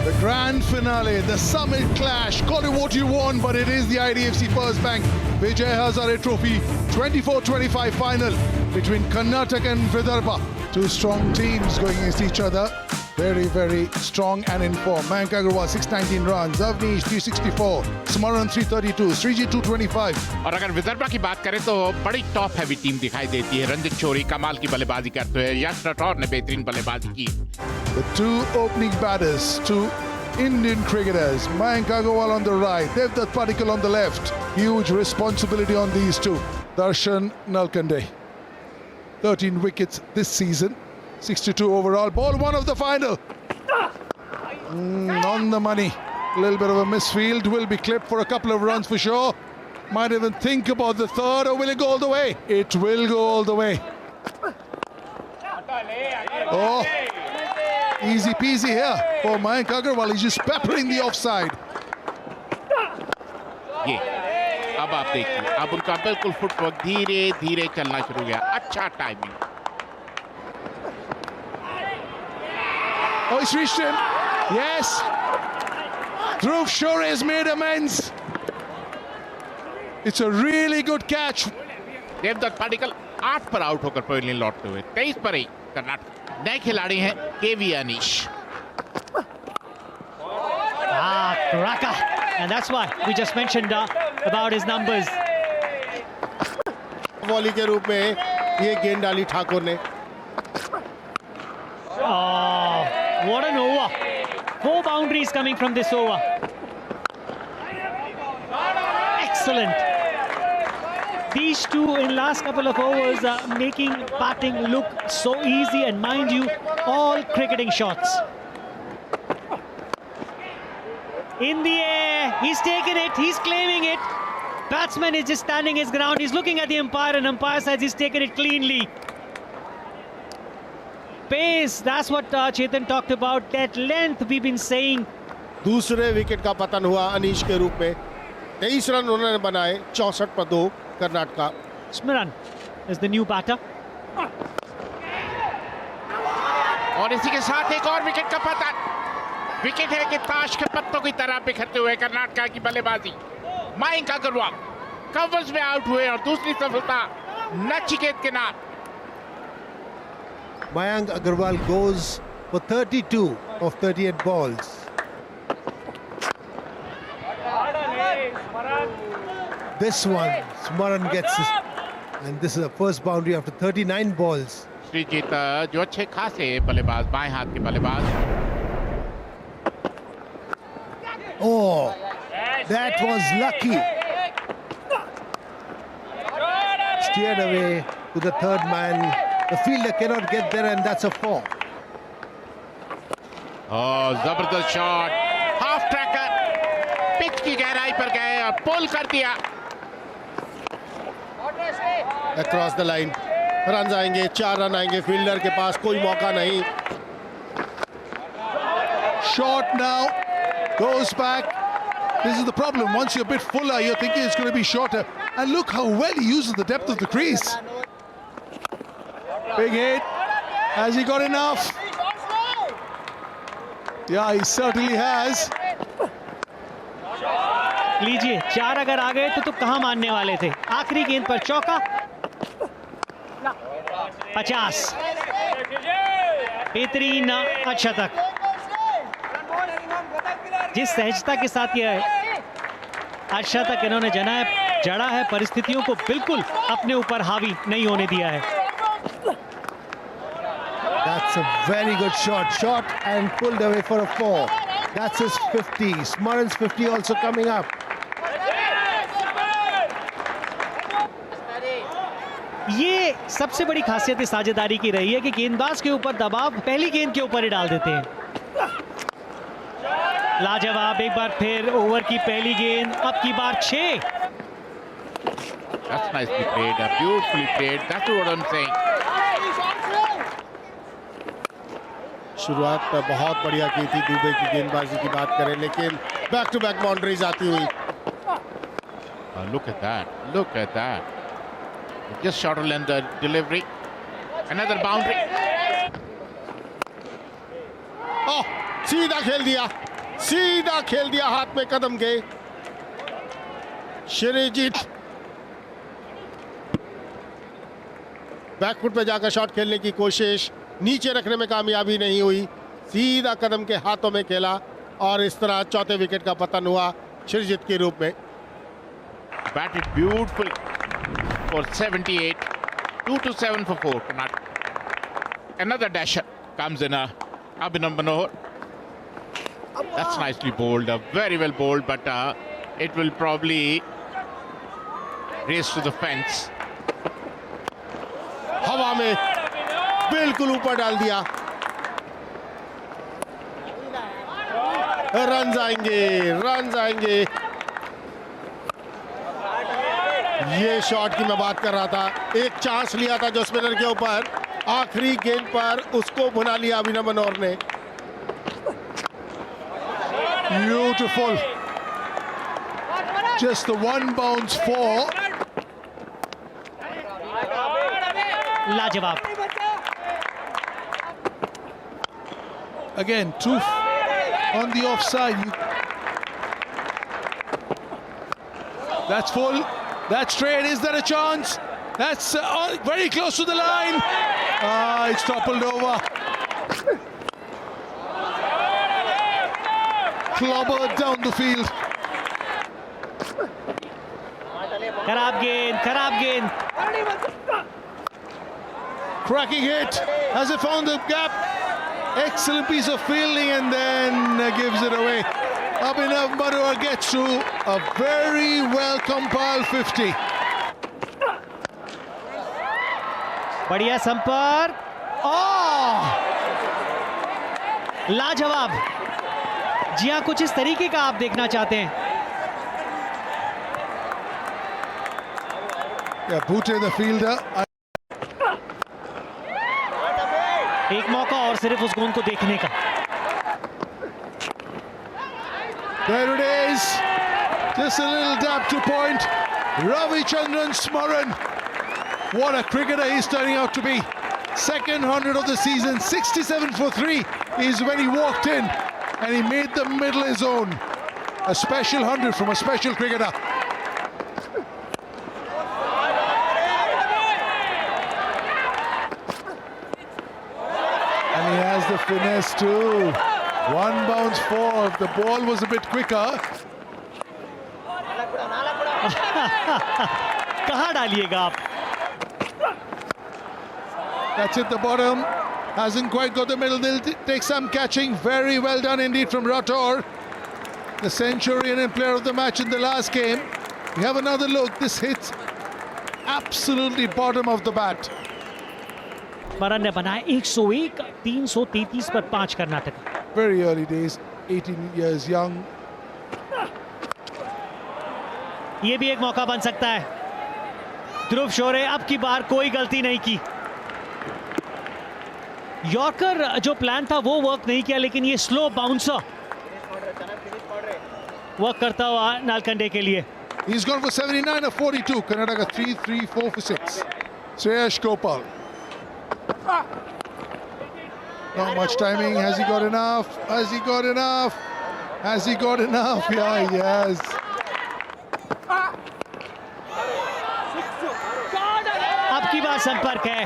The grand finale, the summit clash. Call it what you want, but it is the IDFC First Bank Vijay Hazare Trophy 24-25 final between Karnataka and Vidarbha. Two strong teams going against each other. Very, very strong and in form. Mayank Agarwal 619 runs, Avnish 364, Smaran 332, Srijit 225. और अगर विदर्भा की बात करें तो बड़ी top heavy team दिखाई देती है। रंजित शोरी कमाल की बल्लेबाजी करते हैं, यश राठौर ने बेहतरीन बल्लेबाजी की। The two opening batters, two Indian cricketers, Mayank Agarwal on the right, Devdutt Padikkal on the left. Huge responsibility on these two. Darshan Nalkande, 13 wickets this season, 62 overall. Ball one of the final. On the money. A little bit of a misfield. Will be clipped for a couple of runs for sure. Might even think about the third, or will it go all the way? It will go all the way. Oh, easy peasy here for Mayank Agarwal. He's just peppering the offside. ये अब आप देखिए, अब उनका बिल्कुल footwork धीरे धीरे चलना शुरू हो गया। अच्छा timing. Oh, he's reached him. Yes. Dhruv Shore has made amends. It's a really good catch. Devdutt Padikkal 8 पर आउट होकर पवेलियन लौटते हुए 23 पर ही कर्नाटक नए खिलाड़ी हैं केवी Anish. Cracker, and that's why we just mentioned about his numbers. Volley के रूप में ये गेंद डाली ठाकुर ने। Oh, what an over! 4 boundaries coming from this over. Excellent. These two in last couple of overs are making batting look so easy, and mind you, all cricketing shots. In the air, he's taken it, he's claiming it. Batsman is just standing his ground, he's looking at the umpire, and umpire says he's taken it cleanly. Pace, that's what Chetan talked about, that length we've been saying. दूसरे wicket का पतन हुआ अनीश के रूप में। 23 run उन्होंने बनाए, 64 पर 2 Karnataka. Smaran is the new batter. और इसी के साथ एक और विकेट का पतन। विकेट है कि ताश के पत्तों की तरह बिखरते हुए कर्नाटका की बल्लेबाजी। मयंक अग्रवाल कवर्स में आउट हुए और दूसरी सफलता नचिकेत के नाम। Mayank Agarwal goes for 32 of 38 balls. This one, Smaran gets this, and this is the first boundary after 39 balls. Sreejith जो अच्छे खासे बल्लेबाज, बाएं हाथ के बल्लेबाज। Oh, that was lucky. Steered away to the third man. The fielder cannot get there, and that's a 4. और जबरदस्त शॉट, हाफ ट्रैकर पिच की गहराई पर गए और पुल कर दिया। Across the line. रन आएंगे, 4 रन आएंगे। फील्डर के पास कोई मौका नहीं। Short now, goes back. This is the problem. Once you're a bit fuller, you're thinking it's going to be shorter. And look how well he uses the depth of the crease. Big hit. Has he got enough? Yeah, he certainly has. लीजिए, 4 अगर आ गए तो कहां मानने वाले थे। आखिरी गेंद पर चौका। 50 बेहतरीन अच्छा तक। जिस सहजता के साथ यह अच्छा तक इन्होंने जड़ा है, परिस्थितियों को बिल्कुल अपने ऊपर हावी नहीं होने दिया है। That's a very good shot. Shot and pulled away for a 4. That's his 50. Smaran's 50 also coming up. ये सबसे बड़ी खासियत इस साझेदारी की रही है कि गेंदबाज के ऊपर दबाव पहली गेंद के ऊपर ही डाल देते हैं। लाजवाब, एक बार फिर ओवर की पहली गेंद, अब की बार 6। That's nicely played, beautifully played. That's what I'm saying. शुरुआत बहुत बढ़िया की थी दुबे की गेंदबाजी की बात करें, लेकिन बैक टू बैक बाउंड्रीज आती हुई। Look at that. Look at that. Just shorter than the delivery. Another boundary. Oh, सीधा खेल दिया हाथ में कदम के श्रीजीत। बैकफुट पे जाकर शॉट खेलने की कोशिश, नीचे रखने में कामयाबी नहीं हुई, सीधा कदम के हाथों में खेला और इस तरह चौथे विकेट का पतन हुआ श्रीजीत के रूप में। Batted beautiful for 78. 2-7 for 4. Another dasher comes in. Abhinav Manohar. That's nicely bowled. Very well bowled, but it will probably race to the fence. हवा में बिल्कुल ऊपर डाल दिया। रन आएंगे। ये शॉट की मैं बात कर रहा था, एक चांस लिया था जो स्पिनर के ऊपर, आखिरी गेंद पर उसको भुना लिया अभिनव मनोहर ने। Beautiful. Just the one bounce four. लाजवाब। Again, two on the offside. That's full. That's straight. Is there a chance? That's very close to the line. It's toppled over. Clobbered down the field. खराब गेंद। Cracking hit. Has it found the gap? Excellent piece of fielding and then gives it away. Abhinav Manohar gets to a very well compiled 50. बढ़िया संपर्क। लाजवाब। जी हाँ, कुछ इस तरीके का आप देखना चाहते हैं। Yeah, Bhute the fielder. एक मौका और सिर्फ उस गेंद को देखने का। There it is. Just a little dab to point. Ravichandran Smaran. What a cricketer he's turning out to be. Second 100 of the season. 67 for 3 is when he walked in and he made the middle his own. A special 100 from a special cricketer. And he has the finesse too. One bounce four. If the ball was a bit quicker. कहाँ डालिएगा आप? That's at the bottom. Hasn't quite got the middle. They'll take some catching. Very well done indeed from Rathore, the Centurion and player of the match in the last game. We have another look. This hits absolutely bottom of the bat. स्मरण ने बनाया 101, 333 पर 5 Karnataka. Very early days, 18 years young. ये भी एक मौका बन सकता है। ध्रुव शोरे अब की बार कोई गलती नहीं की। यॉर्कर जो प्लान था वो वर्क नहीं किया, लेकिन ये स्लो बाउंसर वर्क करता हुआ नालकंडे के लिए। He's gone for 79 or 42. Karnataka 3, 3, 4 for 6. Sreyash Gopal. Not much timing. Has he got enough? Has he got enough? Has he got enough? Yeah, he has. अब की बार संपर्क है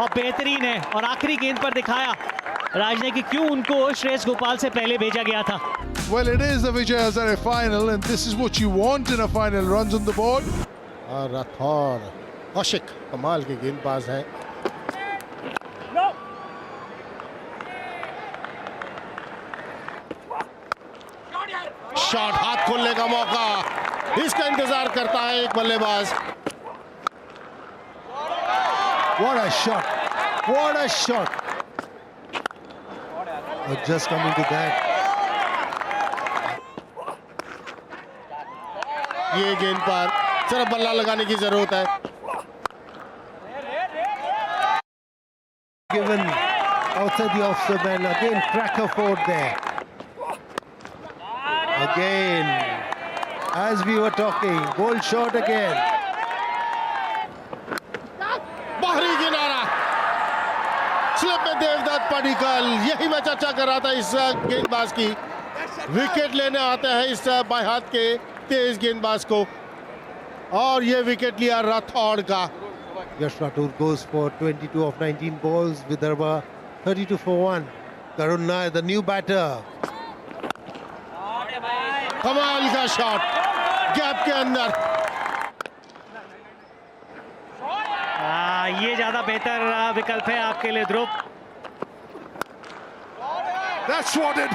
और बेहतरीन है, और आखिरी गेंद पर दिखाया राज ने कि क्यों उनको श्रेयस गोपाल से पहले भेजा गया था। Well, it is the Vijay Hazare final, and this is what you want in a final. Runs on the board. Rathore Kaushik कमाल के गेंदबाज हैं। शॉट, हाथ खोलने का मौका, इसका इंतजार करता है एक बल्लेबाज। What a shot! What a shot! Just coming to that. ये गेंद पर सिर्फ बल्ला लगाने की जरूरत है। Given outside the off-side man, again cracker forward there. Again, as we were talking, goal shot again. बाहरी किनारा, स्लिप में देवदत्त पडिक्कल, यही मैं चर्चा कर रहा था इस गेंदबाज की। विकेट लेने आते हैं इस बाएं हाथ के तेज गेंदबाज को, और ये विकेट लिया राठौड़ का। Yash Rathore goes for 22 of 19 balls. Vidarbha 32 for 1. Karun Nair, the new batter. कमाल का शॉट गैप के अंदर। ये ज्यादा बेहतर विकल्प है आपके लिए ध्रुव। That's swatted.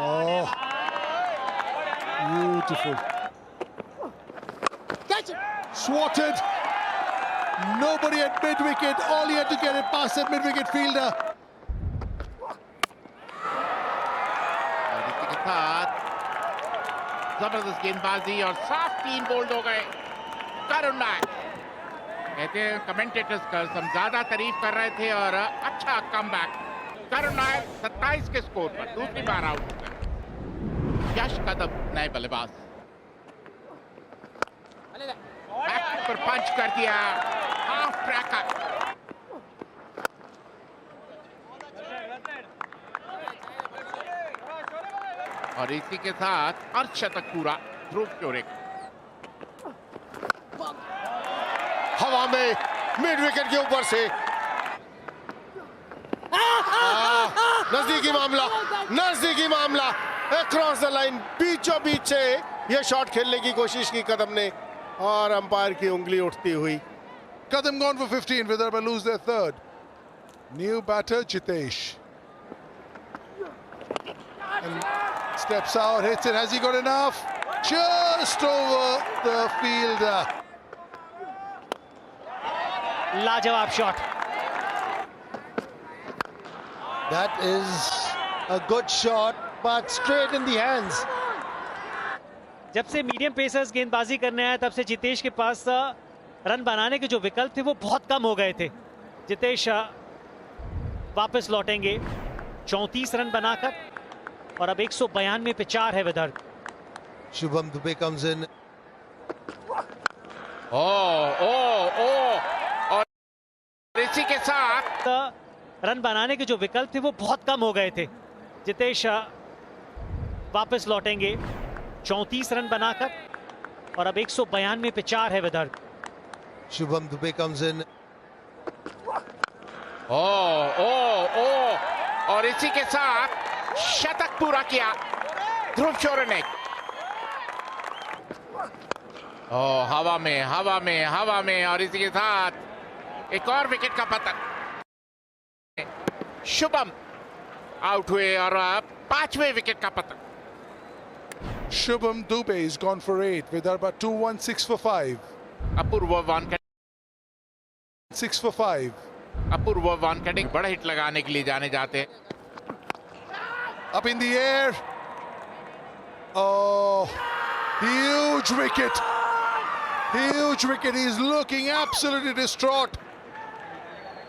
Oh, beautiful. Swatted. Nobody at mid-wicket. All he had to get it past that mid-wicket fielder. और इसी के साथ जबरदस्त गेंदबाजी और साफ 3 बोल्ड हो गए। करुण नायर, कहते हैं कमेंटेटर्स का हम ज्यादा तारीफ कर रहे थे और अच्छा कमबैक। करुण नायर 27 के स्कोर पर दूसरी बार आउट हो गए। यश कदम नए बल्लेबाज, बैक पर पंच कर दिया, हाफ ट्रैकर। और इसी के साथ अर्धशतक पूरा ध्रुव चोरे। हवा में मिड विकेट के ऊपर से नजदीकी मामला अक्रॉस द लाइन, बीचों बीच से ये शॉट खेलने की कोशिश की कदम ने, और अंपायर की उंगली उठती हुई। Kadam gone for 15. Vidarbha lose their third. New batter Jitesh. And steps out, hits it. Has he got enough? Just over the fielder. लाजवाब shot. That is a good shot, but straight in the hands. जब से medium pacers गेंदबाजी करने आए तब से जितेश के पास run बनाने के जो विकल्प थे वो बहुत कम हो गए थे। जितेश वापस लौटेंगे 34 रन बनाकर, और अब 192 पे 4 है Vidarbha. Shubham Dubey comes in. और इसी के साथ रन बनाने के जो विकल्प थे वो बहुत कम हो गए थे। जितेश वापस लौटेंगे 34 रन बनाकर, और अब 192 पे 4 है Vidarbha. Shubham Dubey comes in. और इसी के साथ शतक पूरा किया ध्रुव चोरे ने। हवा में, और इसी के साथ एक और विकेट का पतन। शुभम आउट हुए और 5वें विकेट का पतन। Shubham Dubey is gone for 8. Vidarbha 2-1, 6 for 5. Apoorva Wankhede 6 for 5. अपूर्व वानखेड़े बड़ा हिट लगाने के लिए जाने जाते हैं। Up in the air. Oh, huge wicket. Huge wicket. He's looking absolutely distraught.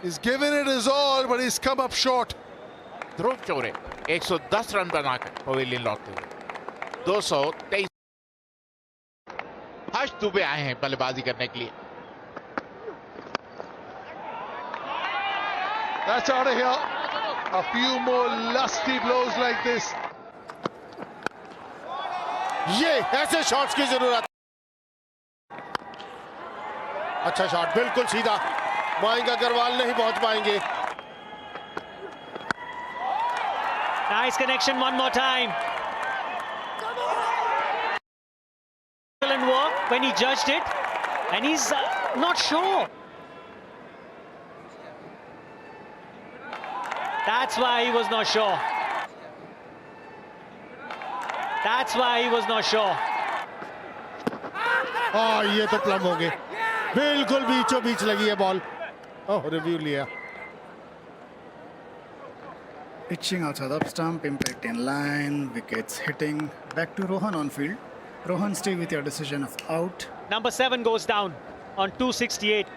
He's given it his all, but he's come up short. ध्रुव चोरे 110 run बनाकर pavilion लौटते हुए। 223 हर्ष दुबे आए हैं बल्लेबाजी करने के लिए। That's out of here. A few more lusty blows like this. ये ऐसे शॉट्स की जरूरत। अच्छा शॉट, बिल्कुल सीधा। मयंक अग्रवाल नहीं पहुंच पाएंगे। Nice connection one more time. Excellent work when he judged it, and he's not sure. That's why he was not sure. That's why he was not sure. ये तो प्लम हो गए, बिल्कुल बीचों बीच लगी है बॉल। रिव्यू लिया। Pitching outside off stump, impact in line, wickets hitting. Back to Rohan on field. Rohan, stay with your decision of out. Number 7 goes down on 268.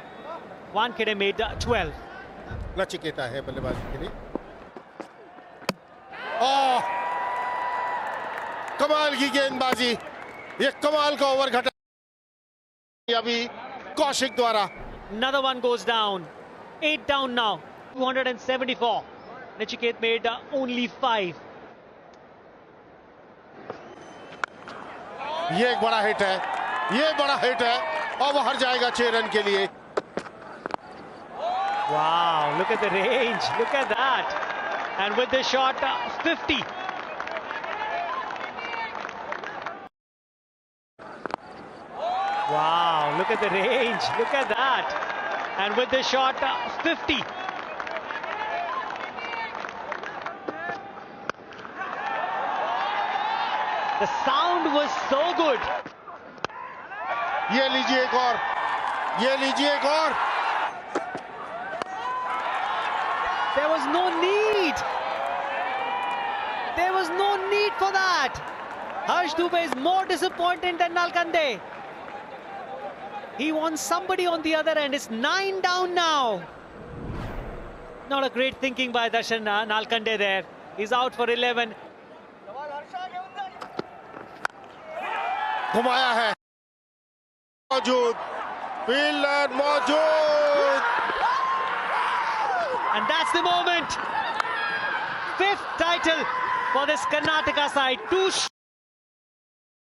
Wankhede made 12. Nachiketa है बल्लेबाजी के लिए। कमाल की गेंदबाजी, ये कमाल का ओवर घटा अभी कौशिक द्वारा। Another one goes down. 8 down now. 274. Nachiket made only 5. ये एक बड़ा हिट है, ये बड़ा हिट है और वो हट जाएगा 6 रन के लिए। Wow, look at the range. Look at that. And with this shot, 50. Wow, look at the range. Look at that. And with this shot, 50. The sound was so good. ये लीजिए एक और, ये लीजिए एक और। There was no need. There was no need for that. Harsh Dubey is more disappointed than Nalkande. He wants somebody on the other end. It's 9 down now. Not a great thinking by Darshan Nalkande there. He's out for 11. घुमाया है, मौजूद, fielder मौजूद। And that's the moment. 5th title for this Karnataka side. 2